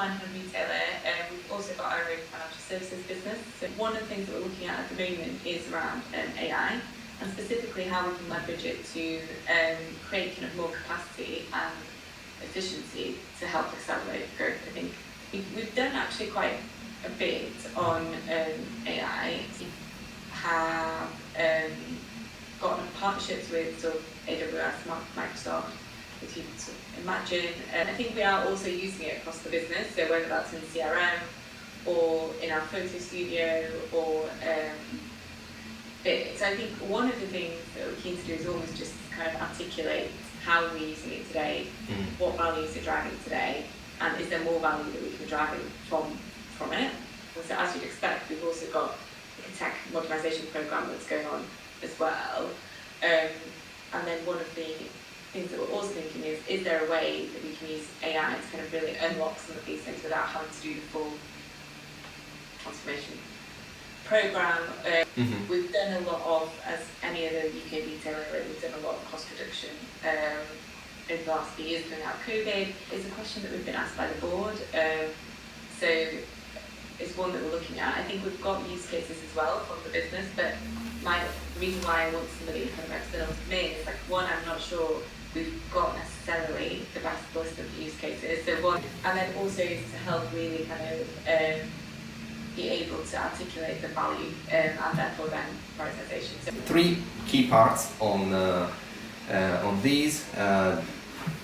online kind of retailer, we've also got our own financial services business. So one of the things that we're looking at the moment is around AI, and specifically how we can leverage it to create kind of more capacity and efficiency to help accelerate growth. I think we've done actually quite a bit on AI. We have gotten partnerships with sort of AWS, Microsoft, as you can sort of imagine. I think we are also using it across the business, so whether that's in CRM or in our photo studio or so I think one of the things that we're keen to do is almost just kind of articulate how we're using it today, what values are driving today, and is there more value that we can drive from it. And so as you'd expect, we've also got a tech modernisation programme that's going on as well. And then one of the things that we're also thinking is there a way that we can use AI to kind of really unlock some of these things without having to do the full transformation programme. We've done a lot of, as any other UK retailer, we've done a lot of cost reduction in the last few years coming out of COVID. It's a question that we've been asked by the board. So it's one that we're looking at. I think we've got use cases as well from the business, but the reason why I want somebody kind of external to me is, like, one, I'm not sure we've got necessarily the best list of use cases. So one, and then also is to help really kind of be able to articulate the value and therefore then prioritisation. So three key parts on these.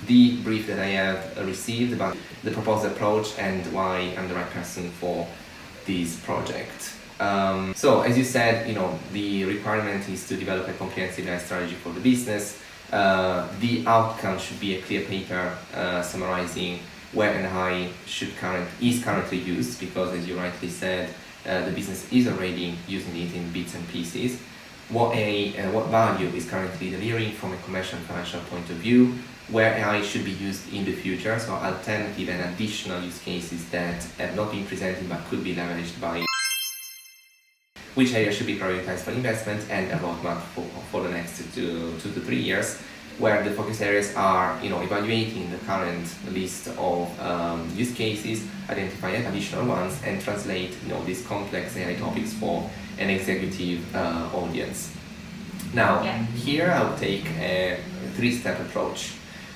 The brief that I have received about the proposed approach and why I'm the right person for this project. So as you said, the requirement is to develop a comprehensive AI strategy for the business. The outcome should be a clear paper summarizing where AI is currently used, because as you rightly said, the business is already using it in bits and pieces. What value is currently delivering from a commercial and financial point of view, where AI should be used in the future, so alternative and additional use cases that have not been presented but could be leveraged by which area should be prioritized for investment, and a roadmap for the next 2 to 3 years, where the focus areas are evaluating the current list of use cases, identify additional ones, and translate these complex AI topics for an executive audience. Now, here I'll take a 3-step approach.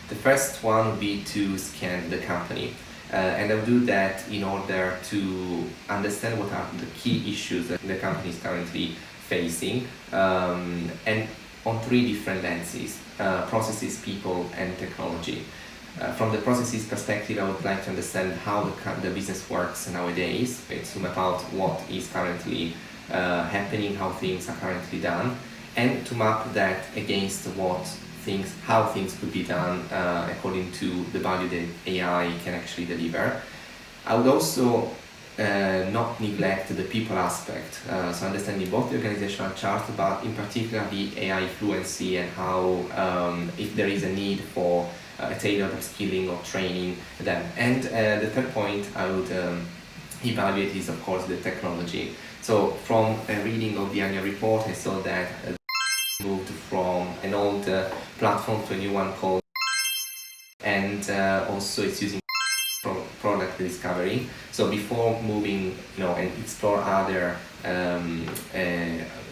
The first one would be to scan the company, and I'll do that in order to understand what are the key issues that the company is currently facing, and on 3 different lenses: processes, people, and technology. From the processes perspective, I would like to understand how the business works nowadays, to map out what is currently happening, how things are currently done, and to map that against how things could be done according to the value that AI can actually deliver. I would also not neglect the people aspect, so understanding both the organizational chart, but in particular the AI fluency and how, if there is a need for a tailored upskilling or training them. And the third point I would evaluate is, of course, the technology. So from a reading of the annual report, I saw that moved from an old platform to a new one called, and also it's using product discovery. So before moving and explore other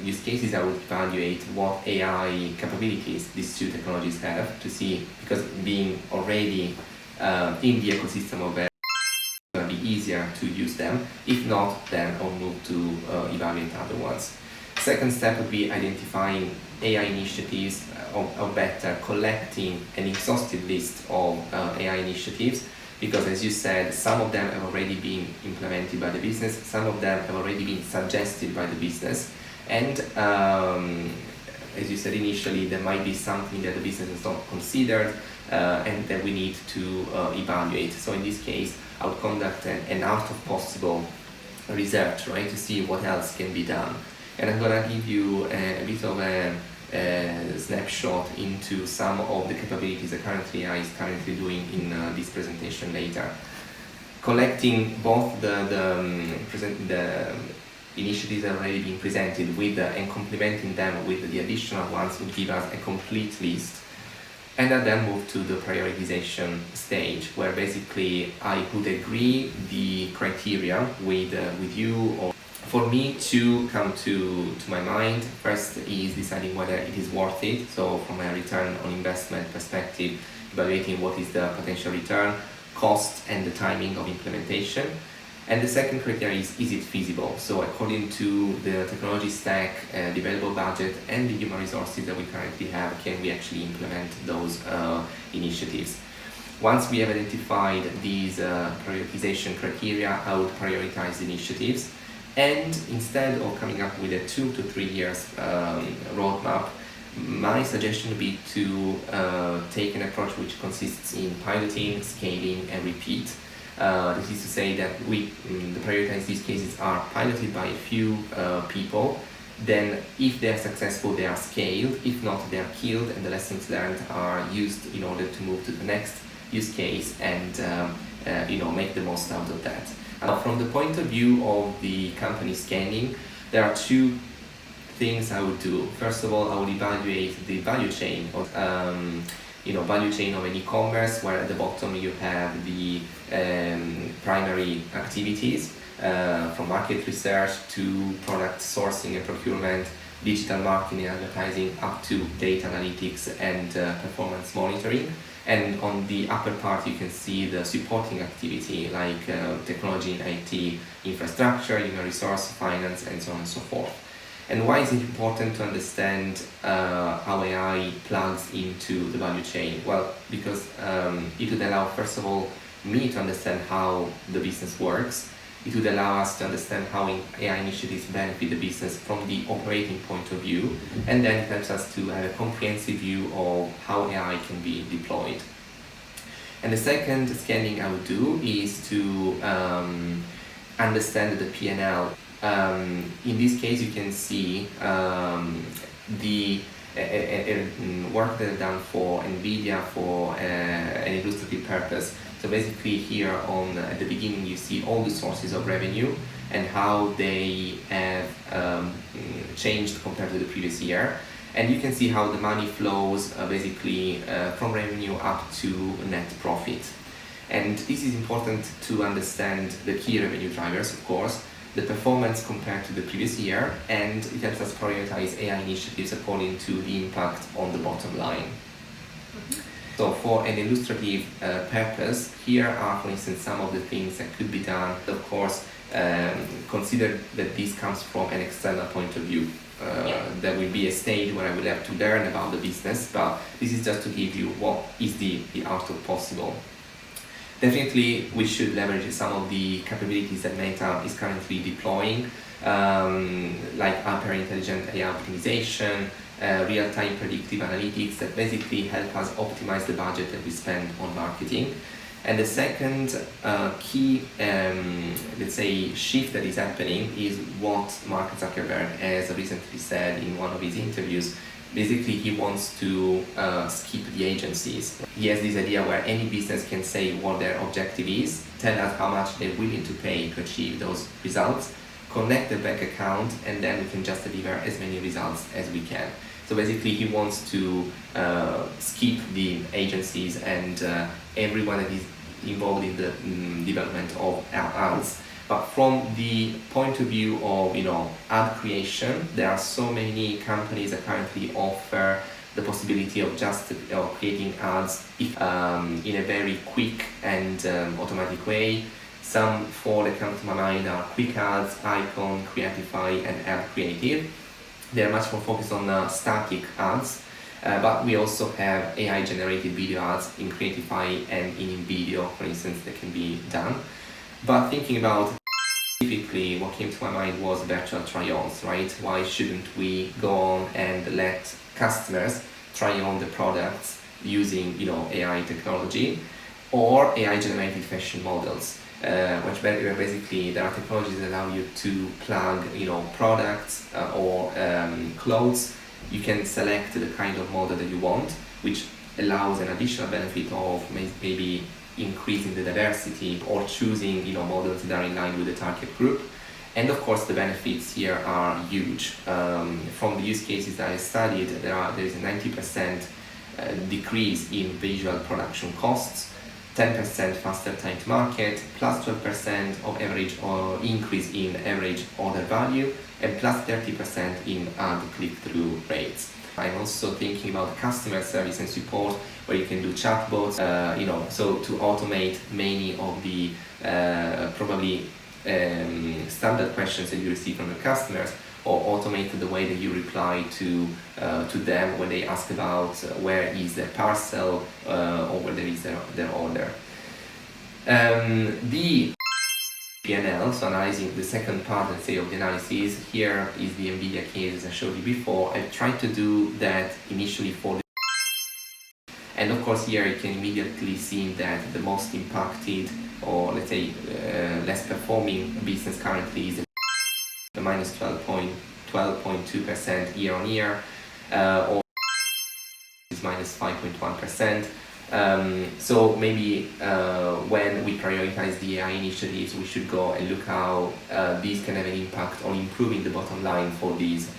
use cases, I would evaluate what AI capabilities these 2 technologies have, to see, because being already in the ecosystem of it's going to be easier to use them. If not, then I'll move to evaluate other ones. Second step would be identifying AI initiatives, or better, collecting an exhaustive list of AI initiatives, because as you said, some of them have already been implemented by the business, some of them have already been suggested by the business, and as you said initially, there might be something that the business has not considered and that we need to evaluate. So in this case, I would conduct an art of possible research, right, to see what else can be done. And I'm going to give you a bit of a snapshot into some of the capabilities that AI is currently doing in this presentation later. Collecting both the initiatives that have already been presented and complementing them with the additional ones would give us a complete list. And I then moved to the prioritization stage, where basically I would agree the criteria with you. Or for me to come to my mind, first is deciding whether it is worth it. So from a return on investment perspective, evaluating what is the potential return, cost, and the timing of implementation. And the second criteria is it feasible? So according to the technology stack, the available budget, and the human resources that we currently have, can we actually implement those initiatives? Once we have identified these prioritization criteria, I would prioritize initiatives. And instead of coming up with a 2 to 3 years roadmap, my suggestion would be to take an approach which consists in piloting, scaling, and repeat. This is to say that the prioritized use cases are piloted by a few people. Then, if they are successful, they are scaled. If not, they are killed, and the lessons learned are used in order to move to the next use case and make the most out of that. From the point of view of the company scanning, there are two things I would do. First of all, I would evaluate the value chain of value chain of an e-commerce, where at the bottom you have the primary activities, from market research to product sourcing and procurement, digital marketing and advertising, up to data analytics and performance monitoring. And on the upper part you can see the supporting activity, like technology and IT, infrastructure, human resource, finance, and so on and so forth. And why is it important to understand how AI plugs into the value chain? Well, because it would allow, first of all, me to understand how the business works. It would allow us to understand how AI initiatives benefit the business from the operating point of view, and then it helps us to have a comprehensive view of how AI can be deployed. And the second scanning I would do is to understand the P&L. In this case, you can see the work that I've done for NVIDIA for an illustrative purpose. So basically here at the beginning you see all the sources of revenue and how they have changed compared to the previous year. And you can see how the money flows basically from revenue up to net profit. And this is important to understand the key revenue drivers, of course, the performance compared to the previous year, and it helps us prioritize AI initiatives according to the impact on the bottom line. So for an illustrative purpose, here are, for instance, some of the things that could be done. Of course, consider that this comes from an external point of view. There will be a stage where I will have to learn about the business, but this is just to give you what is the art of possible. Definitely, we should leverage some of the capabilities that Meta is currently deploying, like hyper-intelligent AI optimization, real-time predictive analytics that basically help us optimize the budget that we spend on marketing. And the second key, let's say, shift that is happening is what Mark Zuckerberg has recently said in one of his interviews. Basically, he wants to skip the agencies. He has this idea where any business can say what their objective is, tell us how much they're willing to pay to achieve those results, connect the bank account, and then we can just deliver as many results as we can. So basically, he wants to skip the agencies and everyone that is involved in the development of ads. But from the point of view of ad creation, there are so many companies that currently offer the possibility of just creating ads in a very quick and automatic way. Some four that come to my mind are Quick Ads, Icon, Quantify, and Ad Creative. They are much more focused on static ads, but we also have AI-generated video ads in Quantify and in video, for instance, that can be done. But thinking about specifically, what came to my mind was virtual try-ons, right? Why shouldn't we go on and let customers try on the products using AI technology or AI-generated fashion models? Which basically there are technologies that allow you to plug products or clothes. You can select the kind of model that you want, which allows an additional benefit of maybe increasing the diversity or choosing models that are in line with the target group. And of course the benefits here are huge. From the use cases that I studied, there is a 90% decrease in visual production costs, 10% faster time to market, plus 12% of average or increase in average order value, and plus 30% in ad click-through rates. I'm also thinking about customer service and support, where you can do chatbots, so to automate many of the probably standard questions that you receive from your customers, or automate the way that you reply to them when they ask about where is their parcel or where there is their order. The P&L, so analyzing the second part, let's say, of the analysis, here is the NVIDIA case as I showed you before. I tried to do that initially for the and of course here you can immediately see that the most impacted, or let's say less performing business currently is the minus 12.2% year on year, or is minus 5.1%. So maybe when we prioritize the AI initiatives, we should go and look how these can have an impact on improving the bottom line for these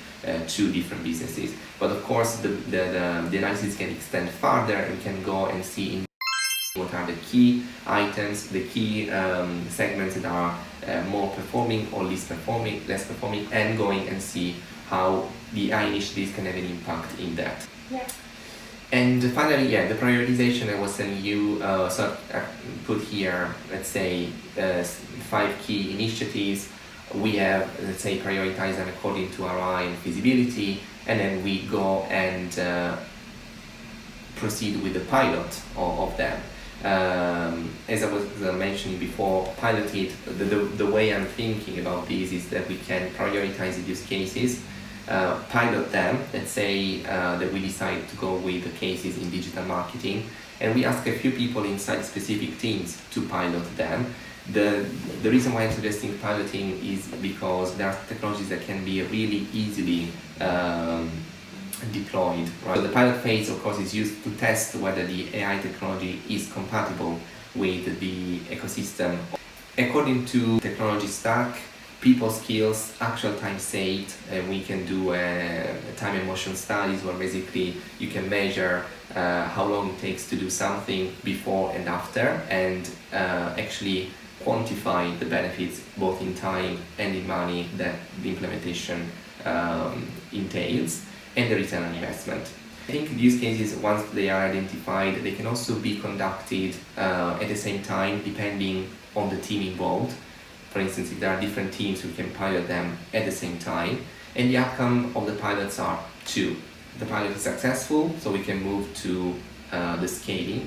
two different businesses. But of course the analysis can extend further, and we can go and see in what are the key items, the key segments that are more performing or less performing, and going and see how the AI initiatives can have an impact in that. Yeah. And finally, the prioritization I was telling you, so I put here, let's say, 5 key initiatives. We have, let's say, prioritize them according to ROI and feasibility, and then we go and proceed with the pilot of them. As I was mentioning before, piloted, the way I'm thinking about this is that we can prioritize the use cases, pilot them. Let's say that we decide to go with the cases in digital marketing, and we ask a few people inside specific teams to pilot them. The reason why I'm suggesting piloting is because there are technologies that can be really easily deployed. Right? So the pilot phase, of course, is used to test whether the AI technology is compatible with the ecosystem. According to technology stack, people skills, actual time saved, we can do time and motion studies where basically you can measure how long it takes to do something before and after, and actually quantify the benefits both in time and in money that the implementation entails, and the return on investment. I think use cases, once they are identified, they can also be conducted at the same time depending on the team involved. For instance, if there are different teams, we can pilot them at the same time. And the outcome of the pilots are 2. The pilot is successful, so we can move to the scaling,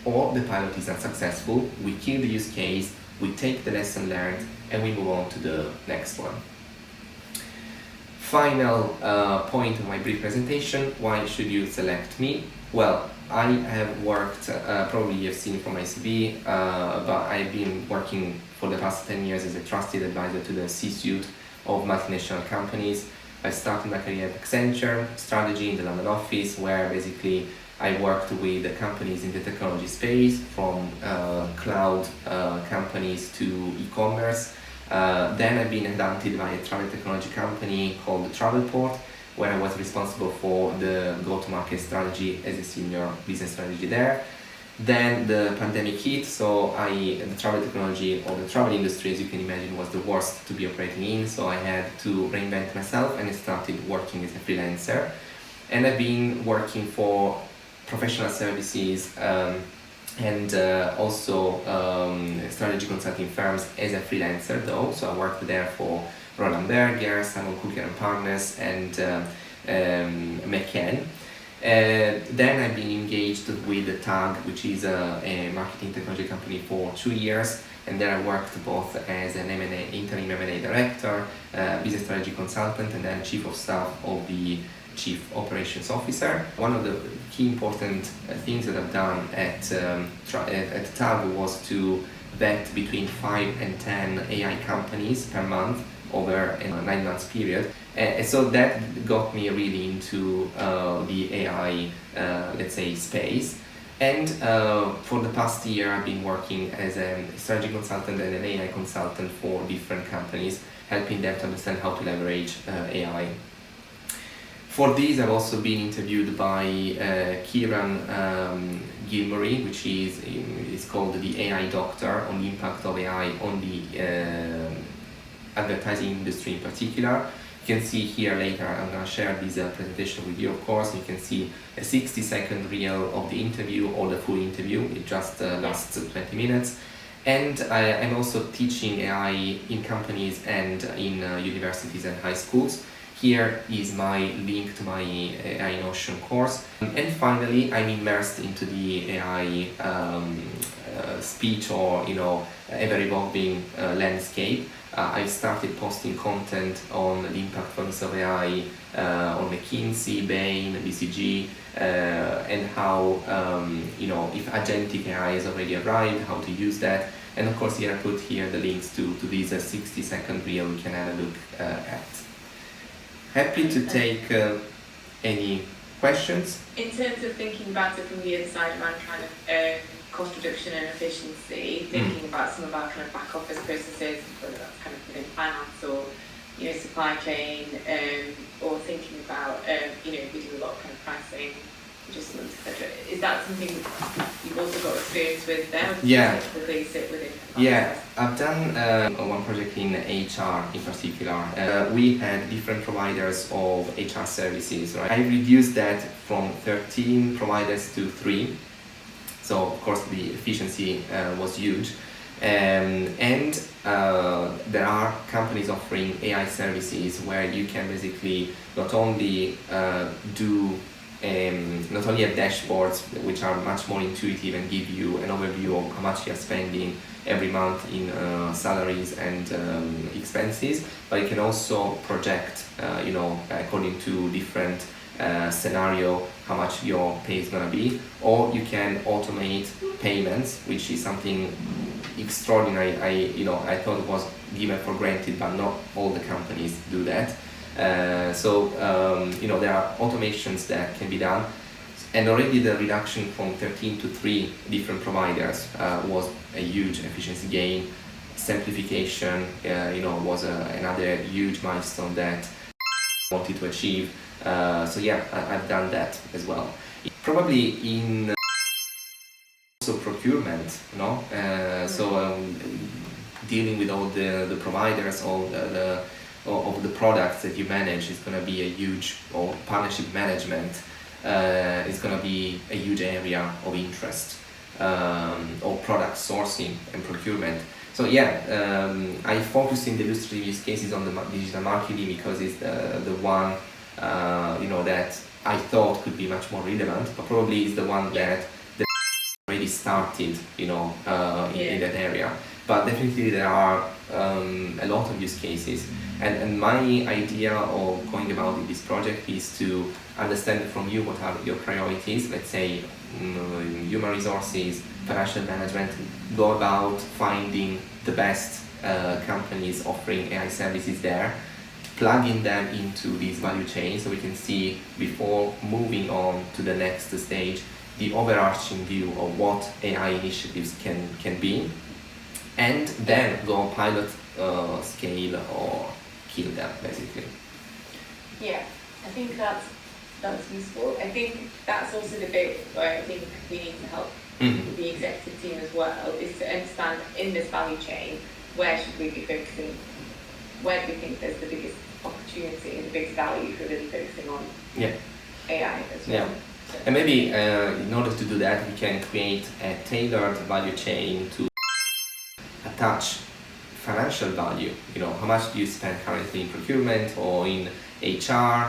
or the pilot is unsuccessful, we kill the use case, we take the lesson learned, and we move on to the next one. Final point of my brief presentation: why should you select me? Well, I have worked, probably you've seen from my CV, but I've been working for the past 10 years as a trusted advisor to the C-suite of multinational companies. I started my career at Accenture, strategy in the London office, where basically I worked with the companies in the technology space, from cloud companies to e-commerce. Then I've been headhunted by a travel technology company called Travelport, where I was responsible for the go-to-market strategy as a senior business strategy there. Then the pandemic hit, so the travel technology, or the travel industry, as you can imagine, was the worst to be operating in, so I had to reinvent myself, and I started working as a freelancer. And I've been working for professional services and also strategy consulting firms as a freelancer though. So I worked there for Roland Berger, Simon Cooker & Partners, and McCann. Then I've been engaged with TAG, which is a marketing technology company, for 2 years, and there I worked both as an interim M&A director, business strategy consultant, and then chief of staff of the chief operations officer. One of the key important things that I've done at TAG was to vet between 5 and 10 AI companies per month over a 9 months period. So that got me really into the AI, let's say, space. And for the past year, I've been working as a strategy consultant and an AI consultant for different companies, helping them to understand how to leverage AI. For these, I've also been interviewed by Kieran Gilmore, which is called the AI Doctor, on the impact of AI on the advertising industry in particular. You can see here later, I'm going to share this presentation with you, of course. You can see a 60-second reel of the interview or the full interview. It just lasts 20 minutes. And I'm also teaching AI in companies and in universities and high schools. Here is my link to my AI Notion course. And finally, I'm immersed into the AI speech or ever-evolving landscape. I started posting content on the impact factors of AI on McKinsey, Bain, BCG, and how if agentic AI has already arrived, how to use that. And of course, here I put here the links to these 60-second reel you can have a look at. Happy to take any questions. In terms of thinking about it from the other side around kind of cost reduction and efficiency, thinking about some of our kind of back office processes, whether that's kind of within finance or supply chain, or thinking about we do a lot of kind of pricing adjustments, etc. Is that something you've also got experience with there? Yeah. Typically sit within. Yeah, I've done one project in HR in particular. We had different providers of HR services. Right? I reduced that from 13 providers to 3. So of course the efficiency was huge. And there are companies offering AI services where you can basically not only not only have dashboards which are much more intuitive and give you an overview of how much you're spending every month in salaries and expenses, but you can also project, according to different scenario, how much your pay is going to be, or you can automate payments, which is something extraordinary. I thought it was given for granted, but not all the companies do that. There are automations that can be done, and already the reduction from 13 to 3 different providers was a huge efficiency gain. Simplification, was another huge milestone that I wanted to achieve. I've done that as well. Probably in also procurement, dealing with all the providers, all of the products that you manage is going to be a huge, or partnership management is going to be a huge area of interest, or product sourcing and procurement. So I focus in the illustrative use cases on the digital marketing because it's the one that I thought could be much more relevant, but probably is the one that already started in that area. But definitely there are a lot of use cases, and my idea of going about in this project is to understand from you what are your priorities. Let's say human resources, financial management. Go about finding the best companies offering AI services there, plugging them into this value chain so we can see, before moving on to the next stage, the overarching view of what AI initiatives can be, and then go pilot scale or kill them, basically. Yeah, I think that's useful. I think that's also the bit where I think we need to help the executive team as well, is to understand in this value chain, where should we be focusing, where do we think there's the biggest opportunity and the biggest value for really focusing on AI as well. Yeah. And maybe in order to do that, we can create a tailored value chain to attach financial value. How much do you spend currently in procurement or in HR?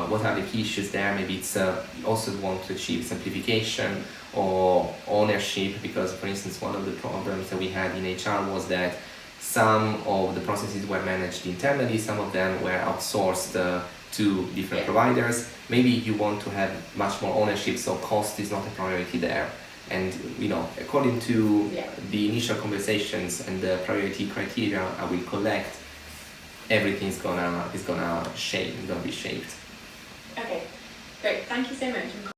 What are the key issues there? Maybe it's you also want to achieve simplification or ownership, because, for instance, one of the problems that we had in HR was that some of the processes were managed internally, some of them were outsourced to different providers. Maybe you want to have much more ownership, so cost is not a priority there. And according to the initial conversations and the priority criteria I will collect, everything is gonna be shaped. Okay, great. Thank you so much.